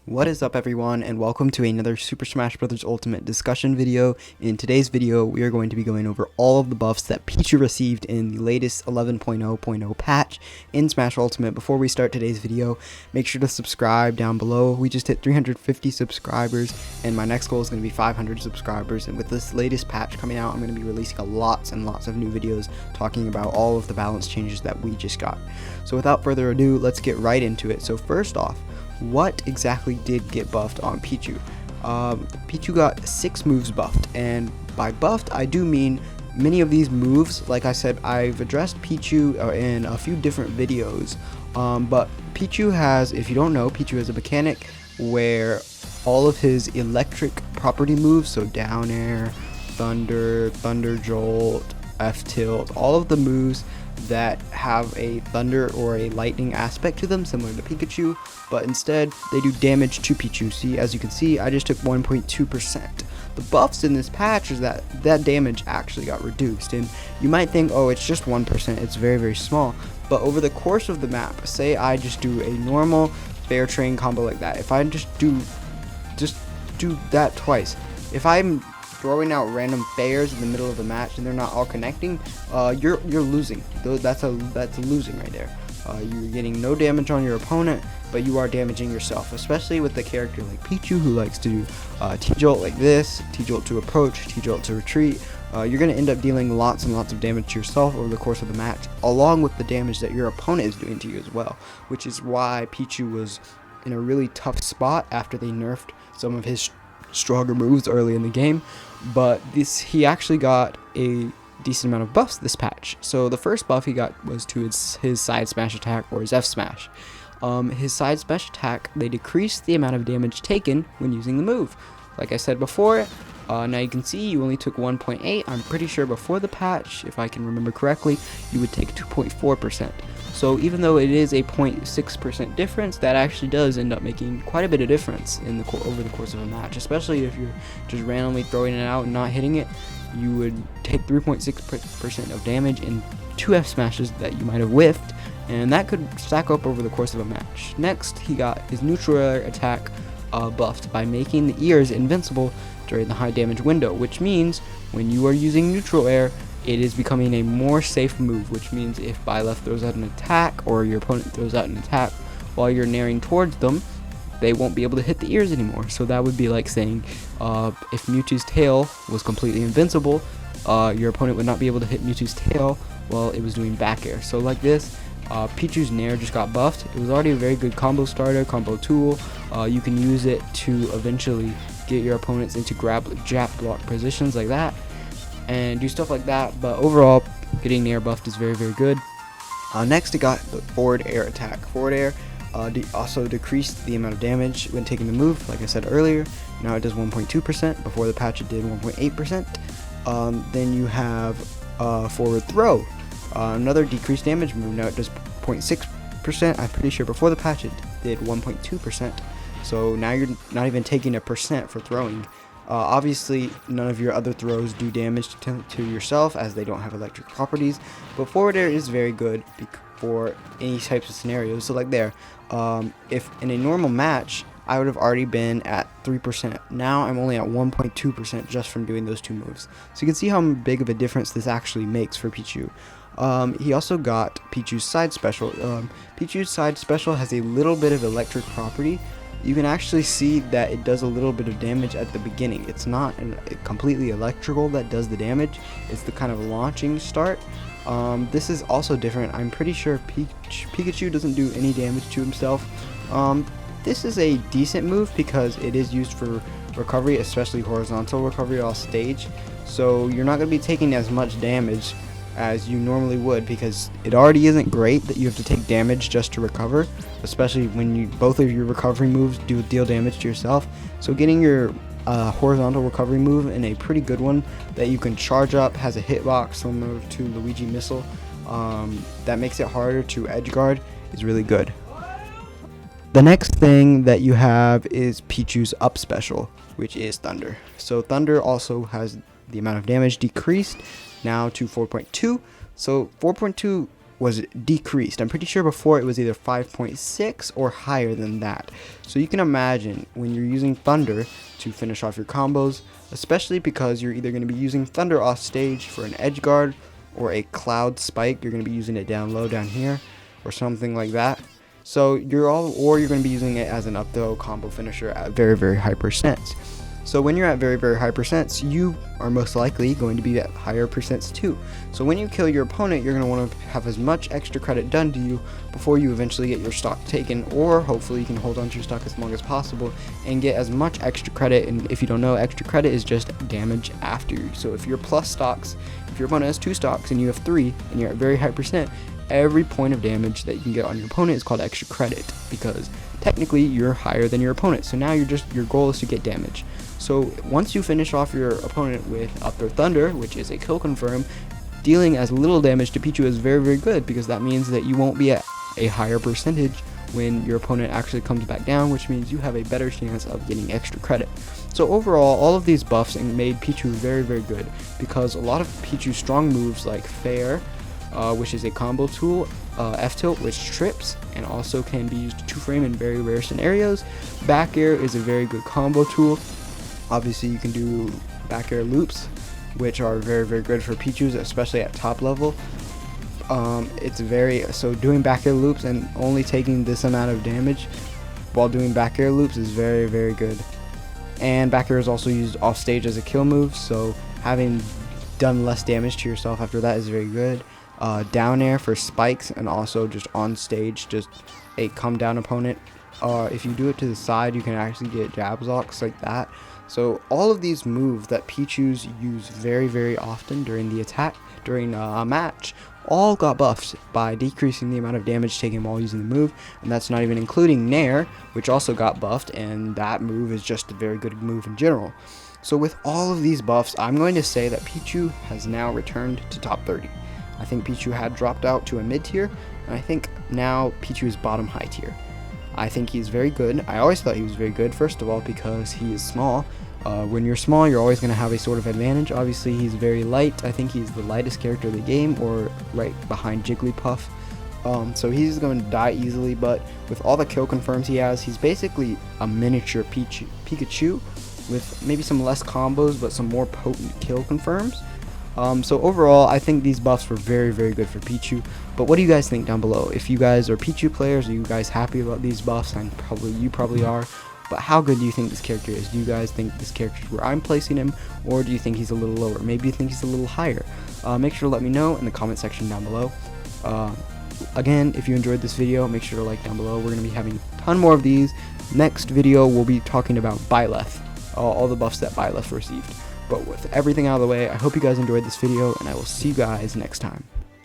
What is up, everyone, and welcome to another Super Smash Bros. Ultimate discussion video. In today's video, we are going to be going over all of the buffs that Pichu received in the latest 11.0.0 patch in Smash Ultimate. Before we start today's video, make sure to subscribe down below. We just hit 350 subscribers, and my next goal is going to be 500 subscribers. And with this latest patch coming out, I'm going to be releasing lots and lots of new videos talking about all of the balance changes that we just got. So without further ado, let's get right into it. So first off, what exactly did get buffed on Pichu? Pichu got 6 moves buffed, and by buffed I do mean many of these moves. Like I said, I've addressed Pichu in a few different videos, but Pichu has, if you don't know, Pichu has a mechanic where all of his electric property moves, so down air, thunder, thunder jolt, F tilt, all of the moves that have a thunder or a lightning aspect to them, similar to Pikachu, but instead they do damage to Pichu. See, as you can see, I just took 1.2%. The buffs in this patch is that damage actually got reduced, and you might think, oh, it's just 1%, it's very, very small, but over the course of the map, say I just do a normal bear train combo like that, if I just do that twice, if I'm throwing out random bears in the middle of the match and they're not all connecting, you're losing. That's a losing right there. You're getting no damage on your opponent, but you are damaging yourself, especially with the character like Pichu, who likes to do T-Jolt like this, T-Jolt to approach, T-Jolt to retreat. You're going to end up dealing lots and lots of damage to yourself over the course of the match, along with the damage that your opponent is doing to you as well, which is why Pichu was in a really tough spot after they nerfed some of his stronger moves early in the game. But he actually got a decent amount of buffs this patch. So the first buff he got was to his side smash attack, or his F smash. His side smash attack, they decreased the amount of damage taken when using the move. Like I said before, now you can see you only took 1.8. I'm pretty sure before the patch, if I can remember correctly, you would take 2.4%. So even though it is a 0.6% difference, that actually does end up making quite a bit of difference in over the course of a match, especially if you're just randomly throwing it out and not hitting it. You would take 3.6% of damage in 2 F smashes that you might have whiffed, and that could stack up over the course of a match. Next, he got his neutral air attack buffed by making the ears invincible during the high damage window, which means when you are using neutral air, it is becoming a more safe move, which means if Byleth throws out an attack or your opponent throws out an attack while you're nearing towards them, they won't be able to hit the ears anymore. So that would be like saying if Mewtwo's tail was completely invincible, your opponent would not be able to hit Mewtwo's tail while it was doing back air. So like this, Pichu's Nair just got buffed. It was already a very good combo starter, combo tool. You can use it to eventually get your opponents into jab block positions like that and do stuff like that, but overall getting Nair buffed is very, very good. Next, it got the forward air attack. Forward air also decreased the amount of damage when taking the move, like I said earlier. Now it does 1.2%. Before the patch it did 1.8%. Then you have forward throw, another decreased damage move. Now it does 0.6%. I'm pretty sure before the patch it did 1.2%. So now you're not even taking 1% for throwing. Obviously, none of your other throws do damage to yourself, as they don't have electric properties, but forward air is very good for any types of scenarios. So like there, if in a normal match, I would have already been at 3%. Now I'm only at 1.2% just from doing those 2 moves. So you can see how big of a difference this actually makes for Pichu. He also got Pichu's side special. Pichu's side special has a little bit of electric property. You can actually see that it does a little bit of damage at the beginning. It's not completely electrical that does the damage. It's the kind of launching start. This is also different. I'm pretty sure Pikachu doesn't do any damage to himself. This is a decent move because it is used for recovery, especially horizontal recovery off stage. So you're not going to be taking as much damage as you normally would, because it already isn't great that you have to take damage just to recover, especially when both of your recovery moves do deal damage to yourself. So getting your horizontal recovery move in a pretty good one that you can charge up, has a hitbox similar to Luigi Missile, that makes it harder to edge guard, is really good. The next thing that you have is Pichu's up special, which is Thunder. So Thunder also has the amount of damage decreased now to 4.2. So 4.2 was decreased. I'm pretty sure before it was either 5.6 or higher than that. So you can imagine when you're using Thunder to finish off your combos, especially because you're either going to be using Thunder off stage for an edge guard or a cloud spike. You're going to be using it down low down here or something like that. So you're going to be using it as an up throw combo finisher at very, very high percents. So when you're at very, very high percents, you are most likely going to be at higher percents too. So when you kill your opponent, you're going to want to have as much extra credit done to you before you eventually get your stock taken, or hopefully you can hold on to your stock as long as possible and get as much extra credit. And if you don't know, extra credit is just damage after you. So if you're plus stocks, if your opponent has 2 stocks and you have 3 and you're at very high percent, every point of damage that you can get on your opponent is called extra credit, because technically you're higher than your opponent. So now your goal is to get damage. So once you finish off your opponent with up throw Thunder, which is a kill confirm, dealing as little damage to Pichu is very, very good, because that means that you won't be at a higher percentage when your opponent actually comes back down, which means you have a better chance of getting extra credit. So overall, all of these buffs made Pichu very, very good, because a lot of Pichu's strong moves like Fair, which is a combo tool, F-tilt, which trips and also can be used to 2-frame in very rare scenarios. Back air is a very good combo tool. Obviously you can do back air loops, which are very, very good for Pichus, especially at top level. So doing back air loops and only taking this amount of damage while doing back air loops is very, very good. And back air is also used off stage as a kill move, so having done less damage to yourself after that is very good. Down air for spikes, and also just on stage, just a come down opponent. If you do it to the side, you can actually get jab locks like that. So all of these moves that Pichus use very, very often during the attack, during a match, all got buffed by decreasing the amount of damage taken while using the move. And that's not even including Nair, which also got buffed, and that move is just a very good move in general. So with all of these buffs, I'm going to say that Pichu has now returned to top 30. I think Pichu had dropped out to a mid tier, and I think now Pichu is bottom high tier. I think he's very good. I always thought he was very good, first of all, because he is small. When you're small, you're always going to have a sort of advantage. Obviously, he's very light. I think he's the lightest character of the game, or right behind Jigglypuff. So he's going to die easily, but with all the kill confirms he has, he's basically a miniature Pikachu with maybe some less combos, but some more potent kill confirms. So overall, I think these buffs were very, very good for Pichu. But what do you guys think down below? If you guys are Pichu players, are you guys happy about these buffs? And you probably are. But how good do you think this character is? Do you guys think this character is where I'm placing him, or do you think he's a little lower? Maybe you think he's a little higher. Make sure to let me know in the comment section down below. Again, if you enjoyed this video, make sure to like down below. We're going to be having a ton more of these. Next video, we'll be talking about Byleth, all the buffs that Byleth received. But with everything out of the way, I hope you guys enjoyed this video, and I will see you guys next time.